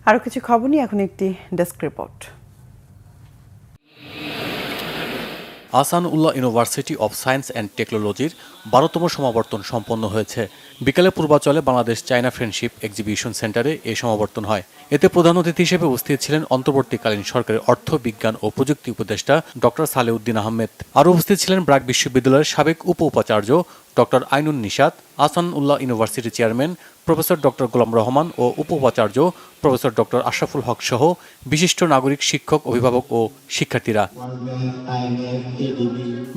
আরও কিছু খবর নিয়ে এখন একটি desk report. Ahsanullah university of science and টেকনোলজির 12তম সমাবর্তন সম্পন্ন হয়েছে। বিকালে পূর্বাচলে বাংলাদেশ চায়না ফ্রেন্ডশিপ এক্সিবিশন সেন্টারে এই সমাবর্তন হয়। এতে প্রধান অতিথি হিসেবে উপস্থিত ছিলেন অন্তর্বর্তীকালীন সরকারের অর্থ, বিজ্ঞান ও প্রযুক্তি উপদেষ্টা ডক্টর সালেউদ্দিন আহমেদ। আরও উপস্থিত ছিলেন ব্র্যাক বিশ্ববিদ্যালয়ের সাবেক উপাচার্য ডক্টর আইনুন নিশাত, আহসানউল্লাহ ইউনিভার্সিটির চেয়ারম্যান প্রফেসর ডক্টর গোলাম রহমান ও উপাচার্য প্রফেসর ডক্টর আশরাফুল হক সহ বিশিষ্ট নাগরিক, শিক্ষক, অভিভাবক ও শিক্ষার্থীরা।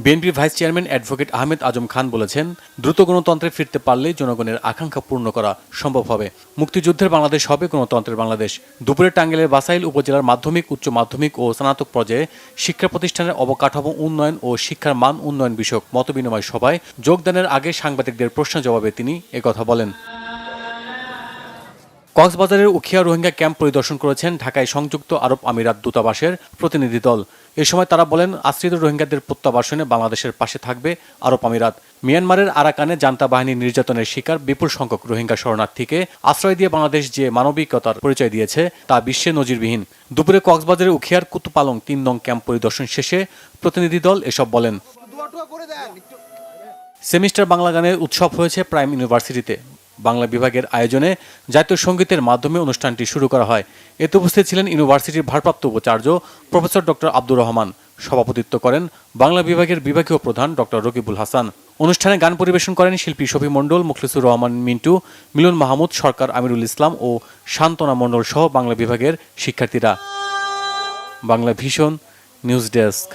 বিএনপির vice chairman advocate Ahmed Azam Khan বলেছেন, দ্রুত গণতন্ত্রে ফিরতে পারলেই জনগণের আকাঙ্ক্ষা পূর্ণ করা সম্ভব হবে। মুক্তিযুদ্ধের বাংলাদেশ হবে গণতন্ত্রের বাংলাদেশ। দুপুরে টাঙ্গাইলের বাসাইল উপজেলার মাধ্যমিক, উচ্চ মাধ্যমিক ও স্নাতক পর্যায়ে শিক্ষা প্রতিষ্ঠানের অবকাঠামো উন্নয়ন ও শিক্ষার মান উন্নয়ন বিষয়ক মতবিনিময় সভায় যোগদানের আগে সাংবাদিকদের প্রশ্ন জবাবে তিনি একথা বলেন। কক্সবাজারের উখিয়া রোহিঙ্গা ক্যাম্প পরিদর্শন করেছেন ঢাকায় সংযুক্ত আরব আমিরাত দূতাবাসের প্রতিনিধি দল। এ সময় তারা বলেন, আশ্রিত রোহিঙ্গাদের প্রত্যাবাসনে বাংলাদেশের পাশে থাকবে আরব আমিরাত। মিয়ানমারের আরাকানে জান্তা বাহিনীর নির্যাতনের শিকার বিপুল সংখ্যক রোহিঙ্গা শরণার্থীকে আশ্রয় দিয়ে বাংলাদেশ যে মানবিকতার পরিচয় দিয়েছে তা বিশ্বে নজিরবিহীন। দুপুরে কক্সবাজারের উখিয়ার কুতুপালং ৩ নং ক্যাম্প পরিদর্শন শেষে প্রতিনিধি দল এসব বলেন। সেমিস্টার বাংলা গানের উৎসব হয়েছে প্রাইম ইউনিভার্সিটিতে। বাংলা বিভাগের আয়োজনে জাতীয় সঙ্গীতের মাধ্যমে অনুষ্ঠানটি শুরু করা হয়। এতে উপস্থিত ছিলেন ইউনিভার্সিটির ভারপ্রাপ্ত উপাচার্য প্রফেসর ডক্টর আব্দুর রহমান। সভাপতিত্ব করেন বাংলা বিভাগের বিভাগীয় প্রধান ডক্টর রকিবুল হাসান। অনুষ্ঠানে গান পরিবেশন করেন শিল্পী শফি মণ্ডল, মুখলিসুর রহমান মিন্টু, মিলন মাহমুদ সরকার, আমিরুল ইসলাম ও শান্তনা মণ্ডল সহ বাংলা বিভাগের শিক্ষার্থীরা। Bangla vision news desk.